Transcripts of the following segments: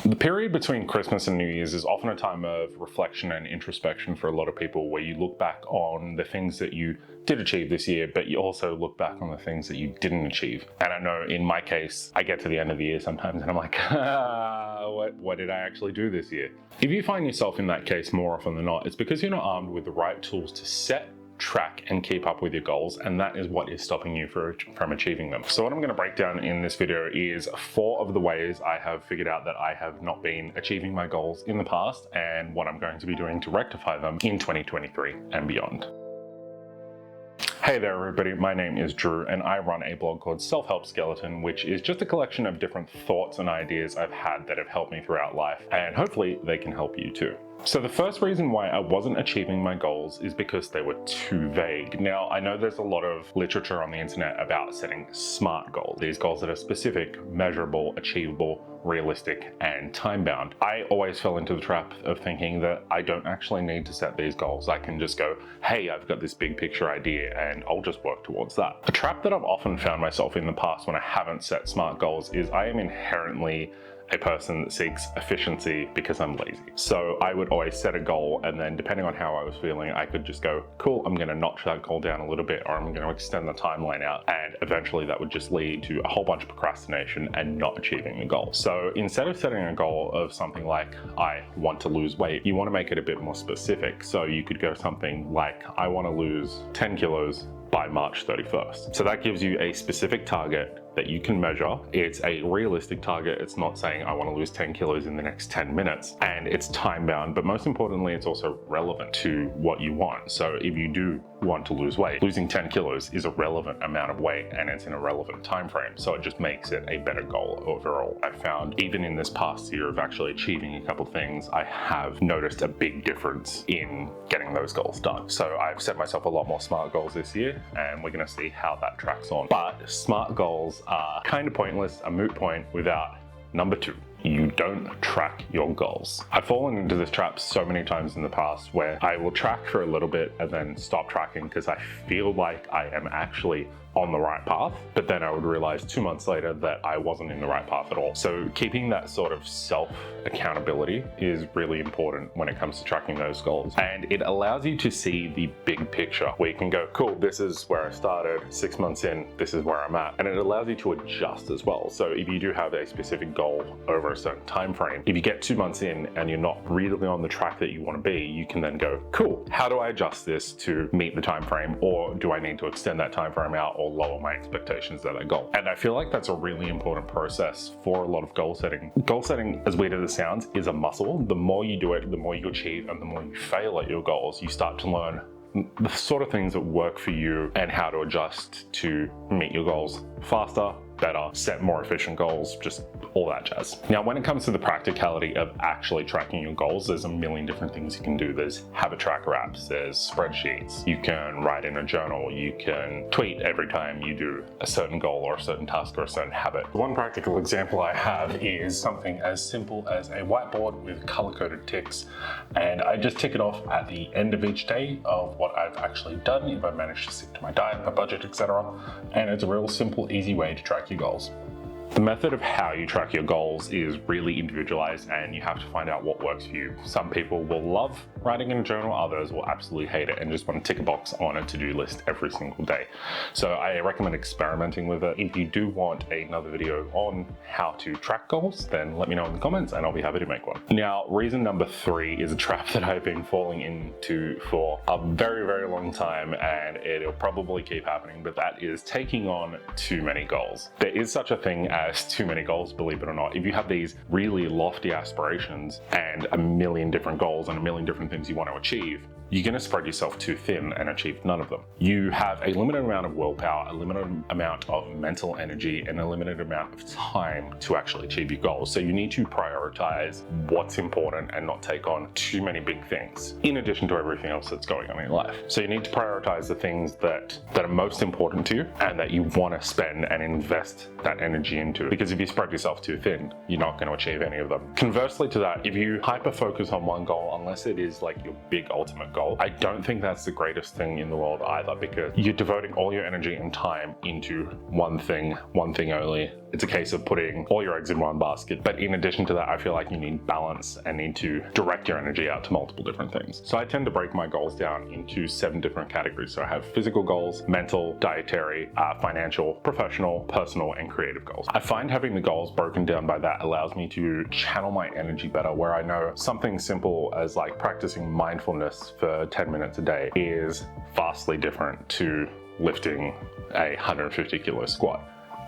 The period between Christmas and New Year's is often a time of reflection and introspection for a lot of people, where you look back on the things that you did achieve this year, but you also look back on the things that you didn't achieve. And I know in my case, I get to the end of the year sometimes and I'm like, what did I actually do this year? If you find yourself in that case more often than not, it's because you're not armed with the right tools to set, track and keep up with your goals, and that is what is stopping you from achieving them. So what I'm going to break down in this video is 4 of the ways I have figured out that I have not been achieving my goals in the past, and what I'm going to be doing to rectify them in 2023 and beyond. Hey there everybody, my name is Drew and I run a blog called Self-Help Skeleton, which is just a collection of different thoughts and ideas I've had that have helped me throughout life, and hopefully they can help you too. So the first reason why I wasn't achieving my goals is because they were too vague. Now, I know there's a lot of literature on the internet about setting SMART goals, these goals that are specific, measurable, achievable, realistic, and time-bound. I always fell into the trap of thinking that I don't actually need to set these goals. I can just go, hey, I've got this big picture idea and I'll just work towards that. A trap that I've often found myself in the past when I haven't set SMART goals is I am inherently a person that seeks efficiency because I'm lazy. So I would always set a goal, and then depending on how I was feeling, I could just go, cool, I'm gonna notch that goal down a little bit, or I'm gonna extend the timeline out. And eventually that would just lead to a whole bunch of procrastination and not achieving the goal. So instead of setting a goal of something like, I want to lose weight, you wanna make it a bit more specific. So you could go something like, I wanna lose 10 kilos by March 31st. So that gives you a specific target that you can measure. It's a realistic target. It's not saying I want to lose 10 kilos in the next 10 minutes, and it's time bound, but most importantly, it's also relevant to what you want. So if you do want to lose weight, losing 10 kilos is a relevant amount of weight and it's in a relevant time frame. So it just makes it a better goal overall. I found even in this past year of actually achieving a couple things, I have noticed a big difference in getting those goals done. So I've set myself a lot more SMART goals this year, and we're going to see how that tracks on. But SMART goals are kind of pointless, a moot point, without number 2. You don't track your goals. I've fallen into this trap so many times in the past where I will track for a little bit and then stop tracking because I feel like I am actually on the right path, but then I would realize 2 months later that I wasn't in the right path at all. So keeping that sort of self accountability is really important when it comes to tracking those goals. And it allows you to see the big picture where you can go, cool, this is where I started, 6 months in, this is where I'm at. And it allows you to adjust as well. So if you do have a specific goal over a certain time frame, if you get 2 months in and you're not really on the track that you want to be, you can then go, cool, how do I adjust this to meet the time frame, or do I need to extend that time frame out or lower my expectations of that goal? And I feel like that's a really important process for a lot of goal setting. Goal setting, as weird as it sounds, is a muscle. The more you do it, the more you achieve, and the more you fail at your goals, you start to learn the sort of things that work for you and how to adjust to meet your goals faster, better, set more efficient goals, just all that jazz. Now, when it comes to the practicality of actually tracking your goals, there's a million different things you can do. There's habit tracker apps, there's spreadsheets, you can write in a journal, you can tweet every time you do a certain goal or a certain task or a certain habit. One practical example I have is something as simple as a whiteboard with color-coded ticks, and I just tick it off at the end of each day of what I've actually done, if I've managed to stick to my diet, my budget, etc. And it's a real simple, easy way to track your goals. The method of how you track your goals is really individualized, and you have to find out what works for you. Some people will love writing in a journal, others will absolutely hate it and just want to tick a box on a to-do list every single day. So I recommend experimenting with it. If you do want another video on how to track goals, then let me know in the comments and I'll be happy to make one. Now, reason number 3 is a trap that I've been falling into for a very, very long time, and it'll probably keep happening, but that is taking on too many goals. There is such a thing as too many goals, believe it or not. If you have these really lofty aspirations and a million different goals and a million different things you want to achieve, you're going to spread yourself too thin and achieve none of them. You have a limited amount of willpower, a limited amount of mental energy, and a limited amount of time to actually achieve your goals. So you need to prioritize what's important and not take on too many big things, in addition to everything else that's going on in your life. So you need to prioritize the things that are most important to you and that you want to spend and invest that energy into. Because if you spread yourself too thin, you're not going to achieve any of them. Conversely to that, if you hyper focus on one goal, unless it is like your big ultimate goal, goal, I don't think that's the greatest thing in the world either, because you're devoting all your energy and time into one thing only. It's a case of putting all your eggs in one basket. But in addition to that, I feel like you need balance and need to direct your energy out to multiple different things. So I tend to break my goals down into 7 different categories. So I have physical goals, mental, dietary, financial, professional, personal, and creative goals. I find having the goals broken down by that allows me to channel my energy better, where I know something simple as like practicing mindfulness for 10 minutes a day is vastly different to lifting a 150 kilo squat.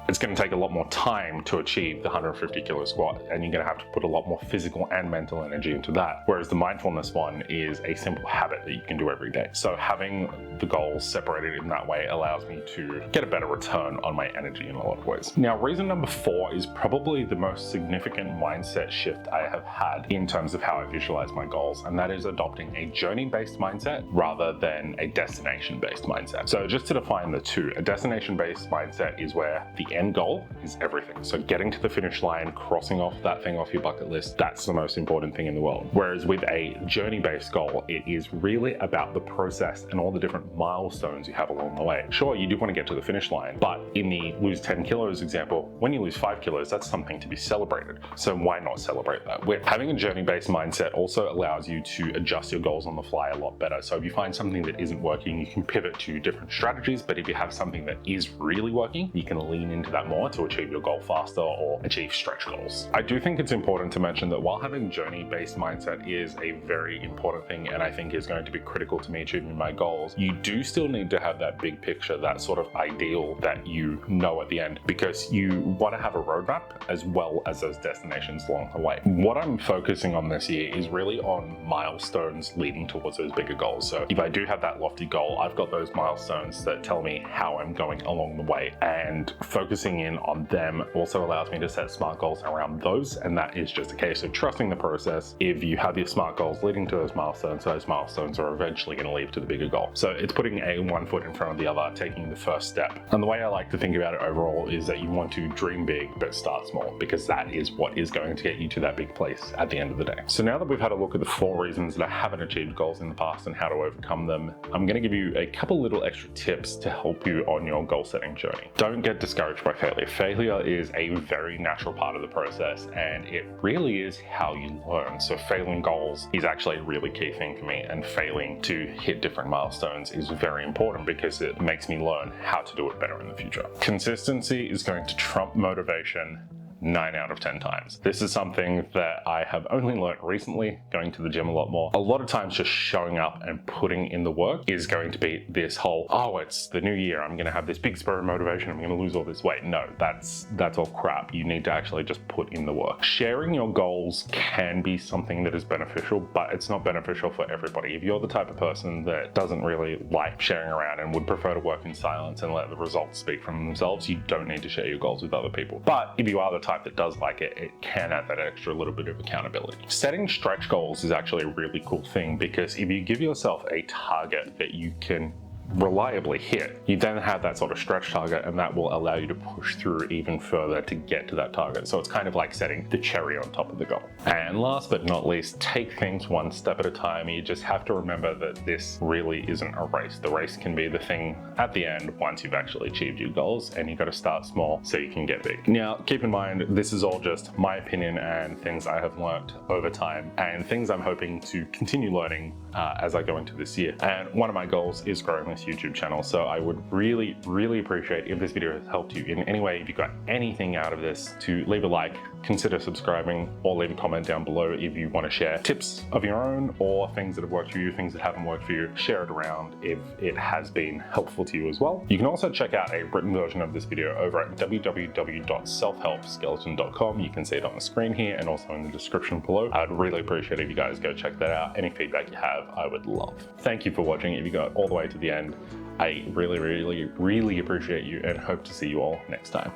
It's going to take a lot more time to achieve the 150 kilo squat, and you're going to have to put a lot more physical and mental energy into that. Whereas the mindfulness one is a simple habit that you can do every day. So having the goals separated in that way allows me to get a better return on my energy in a lot of ways. Now, reason number 4 is probably the most significant mindset shift I have had in terms of how I visualize my goals, and that is adopting a journey-based mindset rather than a destination-based mindset. So just to define the two, a destination-based mindset is where the end goal is everything. So getting to the finish line, crossing off that thing off your bucket list, that's the most important thing in the world. Whereas with a journey-based goal, it is really about the process and all the different milestones you have along the way. Sure, you do want to get to the finish line, but in the lose 10 kilos example, when you lose 5 kilos, that's something to be celebrated. So why not celebrate that? Having a journey-based mindset also allows you to adjust your goals on the fly a lot better. So if you find something that isn't working, you can pivot to different strategies, but if you have something that is really working, you can lean into that more to achieve your goal faster or achieve stretch goals. I do think it's important to mention that while having journey-based mindset is a very important thing, and I think is going to be critical to me achieving my goals, you do still need to have that big picture, that sort of ideal that you know at the end, because you want to have a roadmap as well as those destinations along the way. What I'm focusing on this year is really on milestones leading towards those bigger goals. So if I do have that lofty goal, I've got those milestones that tell me how I'm going along the way, and focusing in on them also allows me to set smart goals around those, and that is just a case of trusting the process. If you have your smart goals leading to those milestones are eventually going to lead to the bigger goal. So it's putting one foot in front of the other, taking the first step. And the way I like to think about it overall is that you want to dream big but start small, because that is what is going to get you to that big place at the end of the day. So now that we've had a look at the 4 reasons that I haven't achieved goals in the past and how to overcome them, I'm going to give you a couple little extra tips to help you on your goal setting journey. Don't get discouraged by failure. Failure is a very natural part of the process, and it really is how you learn. So failing goals is actually a really key thing for me, and failing to hit different milestones is very important because it makes me learn how to do it better in the future. Consistency is going to trump motivation 9 out of 10 times. This is something that I have only learned recently, going to the gym a lot more. A lot of times just showing up and putting in the work is going to be this whole, oh, it's the new year, I'm gonna have this big spur of motivation, I'm gonna lose all this weight. No, that's all crap. You need to actually just put in the work. Sharing your goals can be something that is beneficial, but it's not beneficial for everybody. If you're the type of person that doesn't really like sharing around and would prefer to work in silence and let the results speak for themselves, you don't need to share your goals with other people. But if you are the type that does like it, it can add that extra little bit of accountability. Setting stretch goals is actually a really cool thing, because if you give yourself a target that you can reliably hit, you then have that sort of stretch target, and that will allow you to push through even further to get to that target. So it's kind of like setting the cherry on top of the goal. And last but not least, take things one step at a time. You just have to remember that this really isn't a race. The race can be the thing at the end once you've actually achieved your goals, and you've got to start small so you can get big. Now, keep in mind, this is all just my opinion and things I have learned over time, and things I'm hoping to continue learning as I go into this year. And one of my goals is growing this YouTube channel. So I would really, really appreciate if this video has helped you in any way. If you got anything out of this, to leave a like, consider subscribing, or leave a comment down below if you want to share tips of your own or things that have worked for you, things that haven't worked for you. Share it around if it has been helpful to you as well. You can also check out a written version of this video over at www.selfhelpskeleton.com. You can see it on the screen here and also in the description below. I'd really appreciate it if you guys go check that out. Any feedback you have, I would love. Thank you for watching. If you got all the way to the end, I really, really, really appreciate you, and hope to see you all next time.